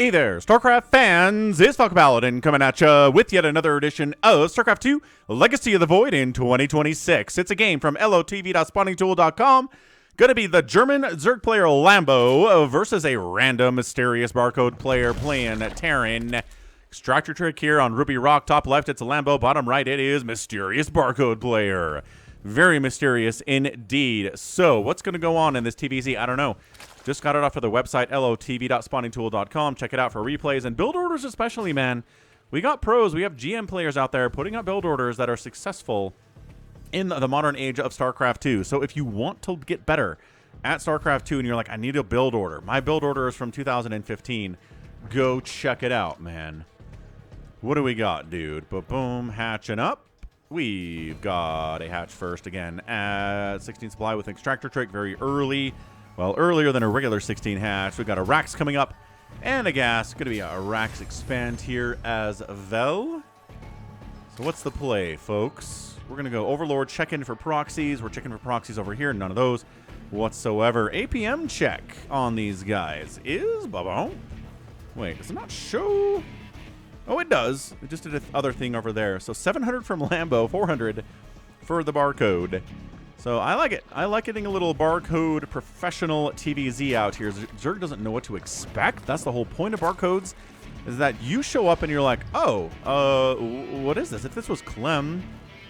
Hey there, StarCraft fans, it's Falcon Paladin coming at you with yet another edition of StarCraft 2 Legacy of the Void in 2026. It's a game from lotv.spawningtool.com. Gonna be the German Zerg player Lambo versus a random mysterious Barcode player playing Terran. Extractor trick here on Ruby Rock. Top left, it's a Lambo. Bottom right, it is mysterious Barcode player. Very mysterious indeed. So, what's gonna go on in this TVZ? I don't know. Just got it off of the website, lotv.spawningtool.com. Check it out for replays and build orders especially, man. We got pros, we have GM players out there putting up build orders that are successful in the modern age of StarCraft 2. So if you want to get better at StarCraft 2 and you're like, I need a build order. My build order is from 2015. Go check it out, man. What do we got, dude? Boom, hatching up. We've got a hatch first again at 16 supply with extractor trick very early. Well, earlier than a regular 16 hatch. We've got a Rax coming up and a gas. Going to be a Rax expand here as well. So what's the play, folks? We're going to go Overlord, check in for proxies. We're checking for proxies over here. None of those whatsoever. APM check on these guys is... Wait, does it not show... Oh, it does. It just did a other thing over there. So 700 from Lambo, 400 for the Barcode. So I like it. I like getting a little Barcode professional TVZ out here. Zerg doesn't know what to expect. That's the whole point of Barcodes, is that you show up and you're like, oh, what is this? If this was Clem,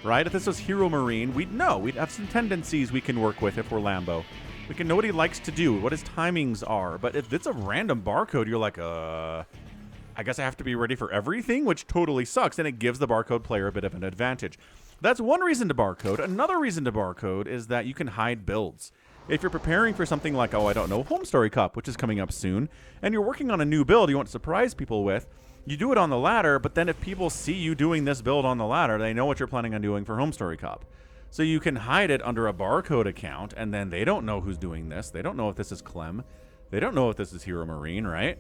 right? If this was Hero Marine, we'd know. We'd have some tendencies we can work with if we're Lambo. We can know what he likes to do, what his timings are. But if it's a random Barcode, you're like, I guess I have to be ready for everything, which totally sucks, and it gives the Barcode player a bit of an advantage. That's one reason to Barcode. Another reason to Barcode is that you can hide builds. If you're preparing for something like, oh, I don't know, Home Story Cup, which is coming up soon, and you're working on a new build you want to surprise people with, you do it on the ladder, but then if people see you doing this build on the ladder, they know what you're planning on doing for Home Story Cup. So you can hide it under a Barcode account, and then they don't know who's doing this. They don't know if this is Clem. They don't know if this is Hero Marine, right?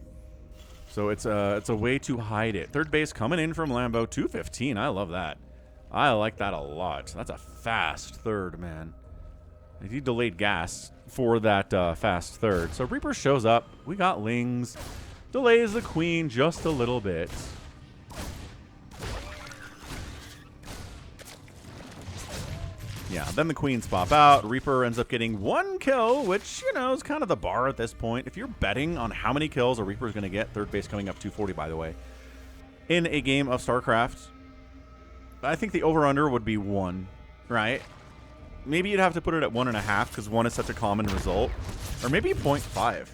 So it's a way to hide it. Third base coming in from Lambo, 215. I love that. I like that a lot. That's a fast third, man. He delayed gas for that fast third. So Reaper shows up. We got Lings. Delays the Queen just a little bit. Yeah, then the Queens pop out. Reaper ends up getting 1 kill, which, you know, is kind of the bar at this point. If you're betting on how many kills a Reaper is going to get, third base coming up 240, by the way, in a game of StarCraft, I think the over-under would be 1, right? Maybe you'd have to put it at 1.5 because 1 is such a common result. Or maybe 0.5.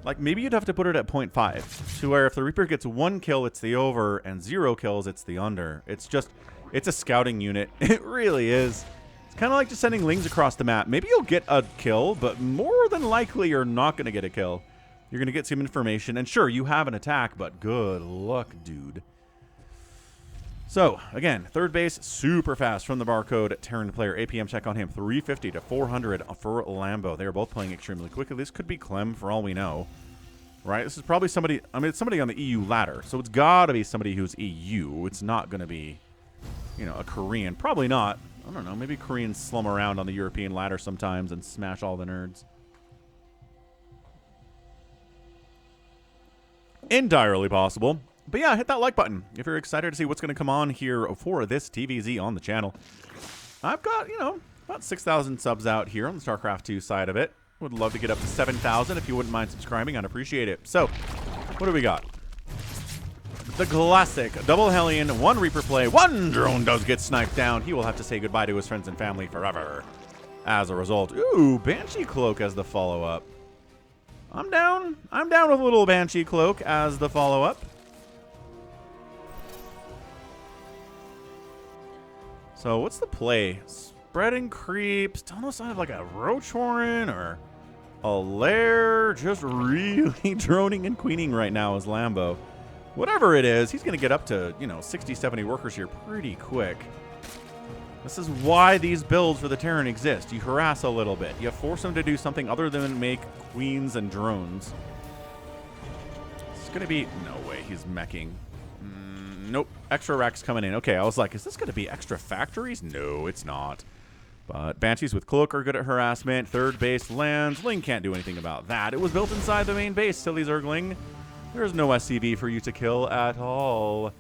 Like, maybe you'd have to put it at 0.5 to where if the Reaper gets 1 kill, it's the over, and 0 kills, it's the under. It's just, it's a scouting unit. It really is. It's kind of like just sending Lings across the map. Maybe you'll get a kill, but more than likely you're not going to get a kill. You're going to get some information, and sure, you have an attack, but good luck, dude. So, again, third base, super fast from the Barcode Terran player. APM check on him, 350 to 400 for Lambo. They are both playing extremely quickly. This could be Clem for all we know, right? This is probably somebody, I mean, it's somebody on the EU ladder, so it's got to be somebody who's EU. It's not going to be, you know, a Korean. Probably not. I don't know. Maybe Koreans slum around on the European ladder sometimes and smash all the nerds. Entirely possible. But yeah, hit that like button if you're excited to see what's going to come on here for this TVZ on the channel. I've got, you know, about 6,000 subs out here on the StarCraft 2 side of it. Would love to get up to 7,000 if you wouldn't mind subscribing. I'd appreciate it. So, what do we got? The classic double Hellion, 1 Reaper play, 1 drone does get sniped down. He will have to say goodbye to his friends and family forever. As a result, ooh, Banshee Cloak as the follow-up. I'm down with a little Banshee Cloak as the follow-up. So what's the play? Spreading creeps. Still no sign of like a Roach Warren or a lair. Just really droning and queening right now as Lambo. Whatever it is, he's going to get up to, you know, 60, 70 workers here pretty quick. This is why these builds for the Terran exist. You harass a little bit. You force them to do something other than make queens and drones. It's going to be... No way, he's meching. Nope. Extra racks coming in. Okay, I was like, is this going to be extra factories? No, it's not. But Banshees with Cloak are good at harassment. Third base lands. Ling can't do anything about that. It was built inside the main base, silly Zergling. There's no SCV for you to kill at all.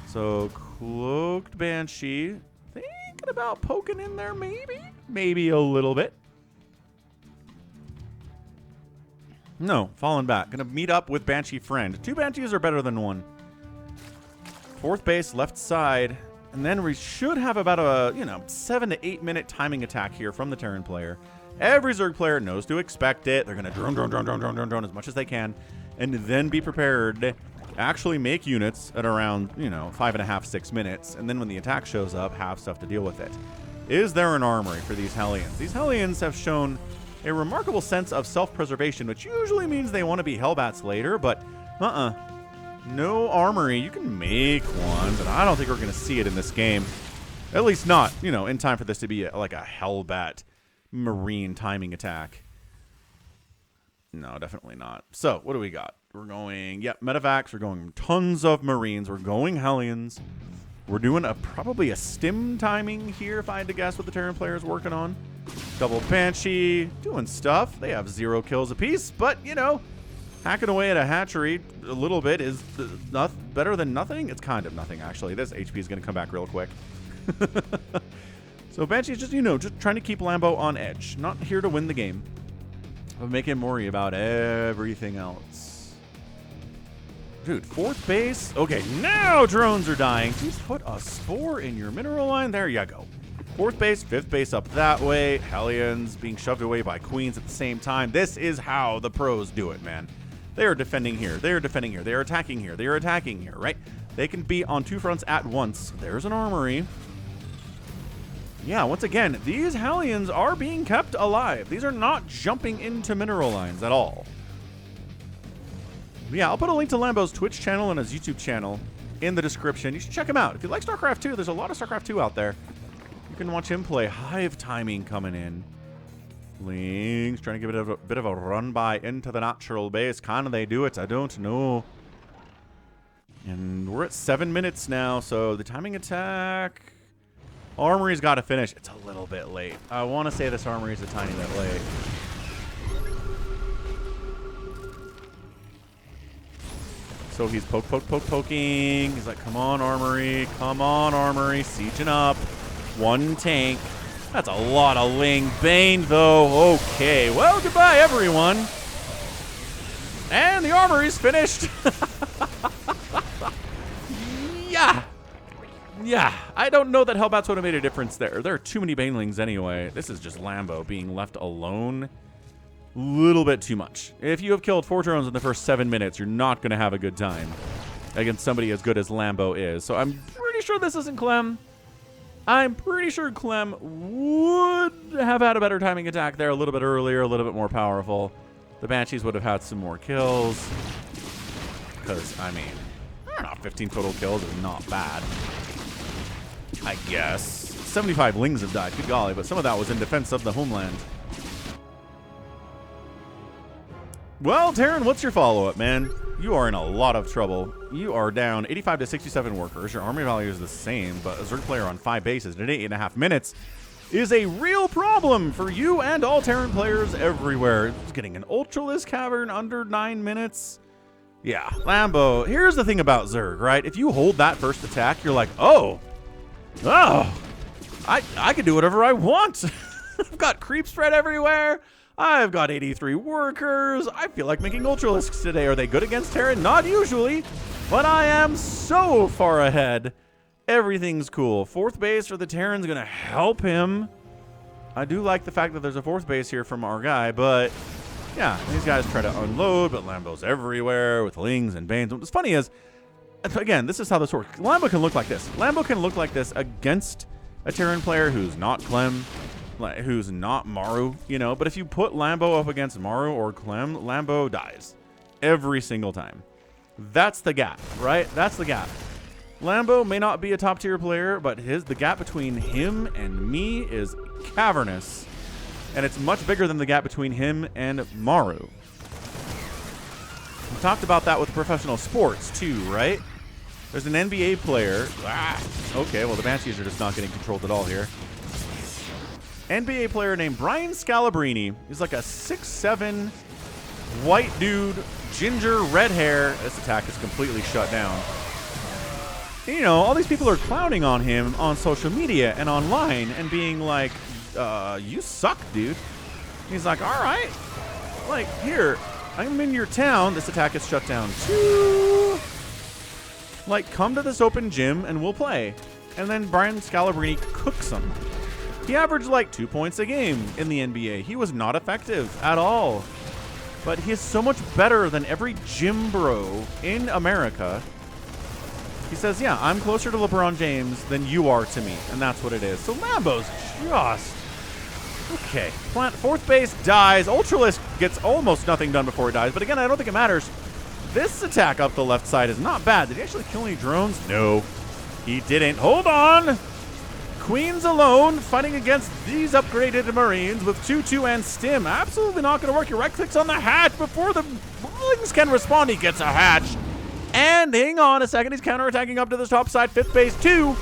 So, Cloaked Banshee. Thinking about poking in there, maybe? Maybe a little bit. No, falling back. Gonna meet up with Banshee Friend. 2 Banshees are better than 1. 4th base, left side. And then we should have about a, 7 to 8 minute timing attack here from the Terran player. Every Zerg player knows to expect it. They're gonna drone as much as they can. And then be prepared to actually make units at around, 5.5, 6 minutes. And then when the attack shows up, have stuff to deal with it. Is there an armory for these Hellions? These Hellions have shown a remarkable sense of self-preservation, which usually means they want to be Hellbats later, but no armory. You can make one, but I don't think we're going to see it in this game. At least not, in time for this to be like a Hellbat Marine timing attack. No, definitely not. So, what do we got? We're going, Medivacs. We're going tons of Marines. We're going Hellions. We're doing probably a stim timing here, if I had to guess what the Terran player is working on. Double Banshee, doing stuff. They have 0 kills apiece, but, hacking away at a hatchery a little bit is better than nothing. It's kind of nothing, actually. This HP is going to come back real quick. So Banshee's just, just trying to keep Lambo on edge. Not here to win the game, but make him worry about everything else. Dude, 4th base. Okay, now drones are dying. Please put a spore in your mineral line. There you go. 4th base, 5th base up that way. Hellions being shoved away by queens at the same time. This is how the pros do it, man. They are defending here. They are defending here. They are attacking here. They are attacking here, right? They can be on 2 fronts at once. There's an armory. Yeah, once again, these Hellions are being kept alive. These are not jumping into mineral lines at all. Yeah, I'll put a link to Lambo's Twitch channel and his YouTube channel in the description. You should check him out. If you like StarCraft 2, there's a lot of StarCraft 2 out there. You can watch him play. Hive timing coming in. Lynx trying to give it a bit of a run by into the natural base. Kind of they do it. I don't know. And we're at 7 minutes now, so the timing attack. Armory's got to finish. It's a little bit late. I want to say this armory's a tiny bit late. So he's poking. He's like, come on, armory. Come on, armory. Sieging up. 1 tank. That's a lot of Ling Bane, though. Okay. Well, goodbye, everyone. And the armory's finished. Yeah. I don't know that Hellbats would have made a difference there. There are too many Banelings anyway. This is just Lambo being left alone. Little bit too much. If you have killed 4 drones in the first 7 minutes, you're not going to have a good time against somebody as good as Lambo is. So I'm pretty sure this isn't Clem. I'm pretty sure Clem would have had a better timing attack there a little bit earlier, a little bit more powerful. The Banshees would have had some more kills. Because, I mean, I don't know, 15 total kills is not bad. I guess. 75 Lings have died, good golly, but some of that was in defense of the homeland. Well, Terran, what's your follow-up, man? You are in a lot of trouble. You are down 85 to 67 workers. Your army value is the same, but a Zerg player on 5 bases in 8.5 minutes is a real problem for you and all Terran players everywhere. It's getting an Ultralisk Cavern under 9 minutes. Yeah, Lambo. Here's the thing about Zerg, right? If you hold that first attack, you're like, oh, I can do whatever I want. I've got creep spread everywhere. I've got 83 workers. I feel like making Ultralisks today. Are they good against Terran? Not usually, but I am so far ahead. Everything's cool. 4th base for the Terran's going to help him. I do like the fact that there's a 4th base here from our guy, but yeah, these guys try to unload, but Lambo's everywhere with Lings and Banes. What's funny is, again, this is how this works. Lambo can look like this. Lambo can look like this against a Terran player who's not Clem, who's not Maru, but if you put Lambo up against Maru or Clem, Lambo dies every single time. That's the gap, right? That's the gap. Lambo may not be a top tier player, but the gap between him and me is cavernous, and it's much bigger than the gap between him and Maru. We talked about that with professional sports too, right? There's an NBA player. Okay, well the Banshees are just not getting controlled at all here. NBA player named Brian Scalabrine. He's like a 6'7" white dude, ginger, red hair. This attack is completely shut down. You know, all these people are clowning on him on social media and online and being like, you suck, dude. He's like, all right. Like, here, I'm in your town. This attack is shut down too. Like, come to this open gym and we'll play. And then Brian Scalabrine cooks him. He averaged like 2 points a game in the NBA. He was not effective at all. But he is so much better than every gym bro in America. He says, yeah, I'm closer to LeBron James than you are to me. And that's what it is. So Lambo's just... Okay. Fourth base dies. Ultralisk gets almost nothing done before it dies. But again, I don't think it matters. This attack up the left side is not bad. Did he actually kill any drones? No, he didn't. Hold on. Queens alone fighting against these upgraded Marines with 2-2 and stim. Absolutely not going to work. He right clicks on the hatch before the Marines can respond. He gets a hatch. And hang on a second. He's counterattacking up to the top side. Fifth base 2.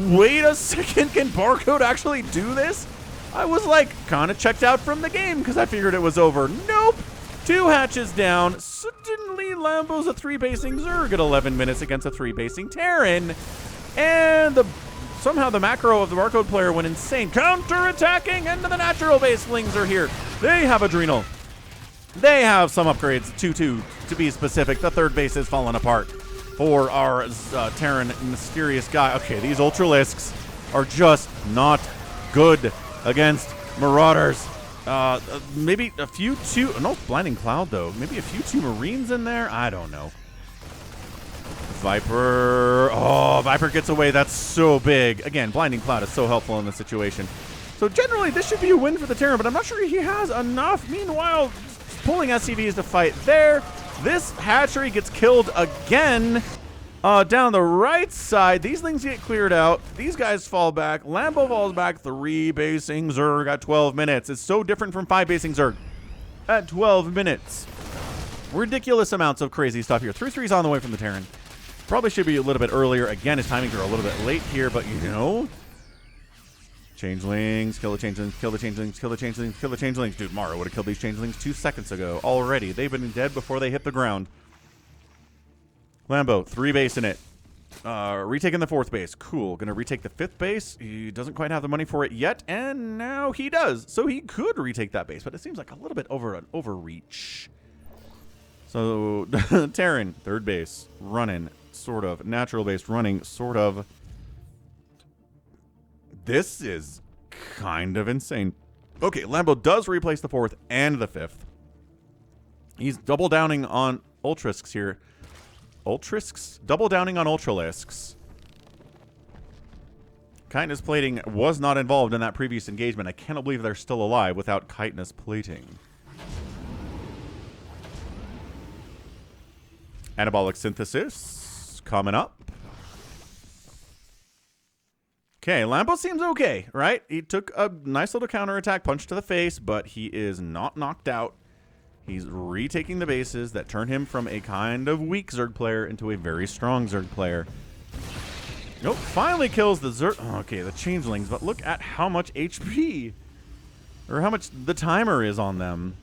Wait a second. Can Barcode actually do this? I was like kind of checked out from the game because I figured it was over. Nope. 2 hatches down. Suddenly Lambo's a 3-basing Zerg at 11 minutes against a 3-basing Terran. And somehow the macro of the Barcode player went insane. Counter-attacking into the natural baselings are here. They have Adrenal. They have some upgrades. 2-2 to be specific. The third base is falling apart for our Terran mysterious guy. Okay, these Ultralisks are just not good against Marauders. Maybe a few no Blinding Cloud though. Maybe a few 2 Marines in there. I don't know. Viper. Oh, Viper gets away. That's so big. Again, Blinding Cloud is so helpful in this situation. So generally, this should be a win for the Terran, but I'm not sure he has enough. Meanwhile, pulling SCVs to fight there. This hatchery gets killed again. Down the right side, these things get cleared out. These guys fall back. Lambo falls back. 3-basing Zerg at 12 minutes. It's so different from 5-basing Zerg at 12 minutes. Ridiculous amounts of crazy stuff here. 3-3's on the way from the Terran. Probably should be a little bit earlier. Again, his timings are a little bit late here, but you know. Changelings, kill the changelings, kill the changelings, kill the changelings, kill the changelings. Dude, Mara would have killed these changelings 2 seconds ago already. They've been dead before they hit the ground. Lambo, 3-base in it. Retaking the 4th base. Cool. Gonna retake the 5th base. He doesn't quite have the money for it yet, and now he does. So he could retake that base, but it seems like a little bit over an overreach. So, Terran, 3rd base, running, sort of. Natural base, running, sort of. This is kind of insane. Okay, Lambo does replace the 4th and the 5th. He's double downing on Ultralisks here. Ultralisks? Double downing on Ultralisks. Chitinous plating was not involved in that previous engagement. I cannot believe they're still alive without chitinous plating. Anabolic synthesis coming up. Okay, Lambo seems okay, right? He took a nice little counterattack punch to the face, but he is not knocked out. He's retaking the bases that turn him from a kind of weak Zerg player into a very strong Zerg player. Nope, finally kills the Zerg. Okay, the changelings, but look at how much HP, or how much the timer is on them.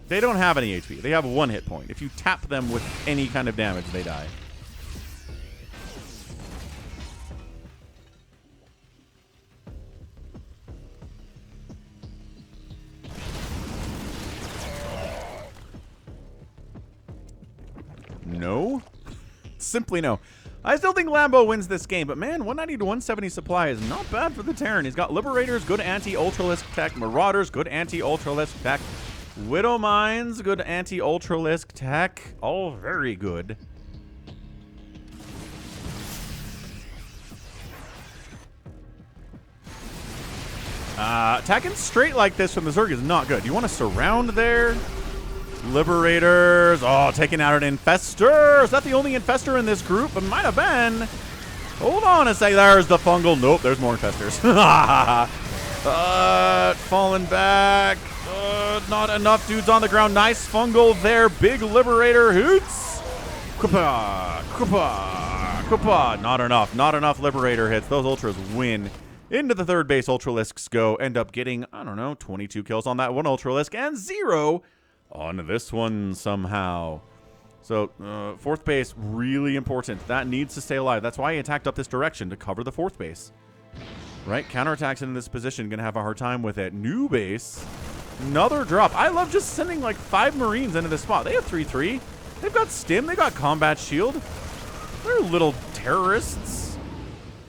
They don't have any HP. They have 1 hit point. If you tap them with any kind of damage, they die. No. Simply no. I still think Lambo wins this game, but man, 190 to 170 supply is not bad for the Terran. He's got Liberators, good anti-Ultralisk tech. Marauders, good anti-Ultralisk tech. Widow Mines, good anti-Ultralisk tech. All very good. Attacking straight like this from the Zerg is not good. You want to surround there? Liberators. Oh, taking out an Infestor. Is that the only Infestor in this group? It might have been. Hold on a sec. There's the Fungal. Nope, there's more Infestors. Falling back. Not enough dudes on the ground. Nice Fungal there. Big Liberator. Hoots. Kupa. Kupa. Kupa. Not enough. Not enough Liberator hits. Those Ultras win. Into the 3rd base, Ultralisks go. End up getting, I don't know, 22 kills on that one Ultralisk and 0 on this one somehow. So, 4th base, really important. That needs to stay alive. That's why he attacked up this direction, to cover the 4th base. Right? Counterattacks in this position, gonna have a hard time with it. New base, another drop. I love just sending like 5 Marines into this spot. They have 3-3. They've got stim. They got combat shield. They're little terrorists.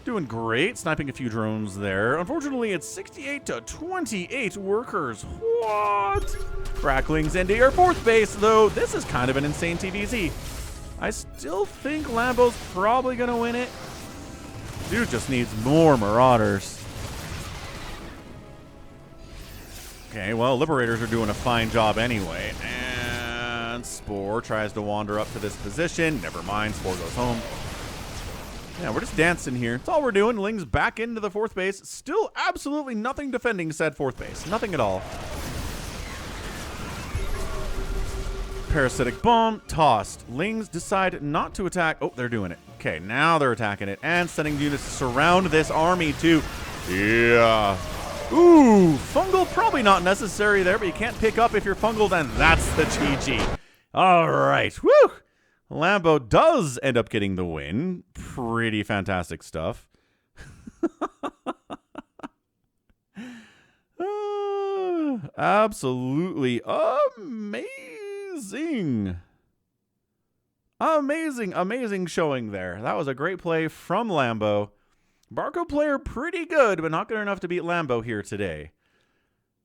Doing great. Sniping a few drones there. Unfortunately, it's 68 to 28 workers. What? Cracklings into your 4th base, though. This is kind of an insane TVZ. I still think Lambo's probably going to win it. Dude just needs more Marauders. Okay, well, Liberators are doing a fine job anyway. And Spore tries to wander up to this position. Never mind, Spore goes home. Yeah, we're just dancing here. That's all we're doing. Ling's back into the 4th base. Still absolutely nothing defending said 4th base. Nothing at all. Parasitic Bomb tossed. Lings decide not to attack. Oh, they're doing it. Okay, now they're attacking it and sending units to surround this army too. Yeah. Ooh, fungal probably not necessary there, but you can't pick up if you're fungal, then that's the GG. All right. Woo! Lambo does end up getting the win. Pretty fantastic stuff. Absolutely amazing. Amazing showing there. That was a great play from Lambo. Barcode player pretty good, but not good enough to beat Lambo here today.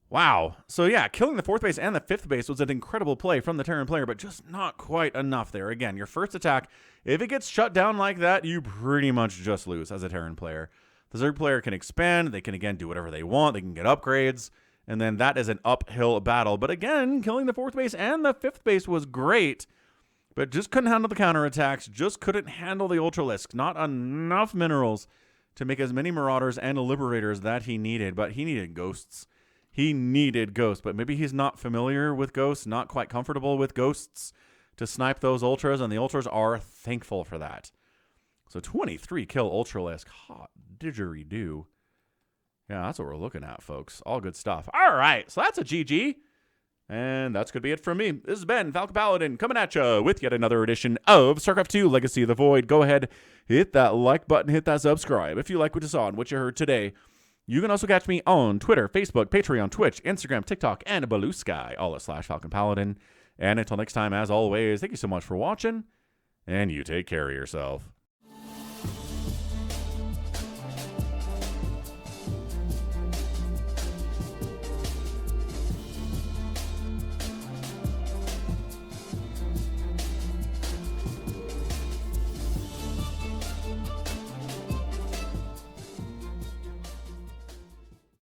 Wow. So yeah, killing the 4th base and the 5th base was an incredible play from the Terran player, but just not quite enough there. Again, your first attack, if it gets shut down like that, you pretty much just lose as a Terran player. The Zerg player can expand. They can, again, do whatever they want. They can get upgrades, and then that is an uphill battle. But again, killing the 4th base and the 5th base was great, but just couldn't handle the counterattacks, just couldn't handle the Ultralisk. Not enough minerals to make as many Marauders and Liberators that he needed, but he needed Ghosts. He needed Ghosts, but maybe he's not familiar with Ghosts, not quite comfortable with Ghosts to snipe those Ultras, and the Ultras are thankful for that. So 23 kill Ultralisk. Hot didgeridoo. Yeah, that's what we're looking at, folks. All good stuff. All right, so that's a GG. And that's going to be it from me. This has been Falcon Paladin coming at you with yet another edition of StarCraft 2 Legacy of the Void. Go ahead, hit that like button, hit that subscribe if you like what you saw and what you heard today. You can also catch me on Twitter, Facebook, Patreon, Twitch, Instagram, TikTok, and Blue Sky, all at /Falcon Paladin. And until next time, as always, thank you so much for watching, and you take care of yourself.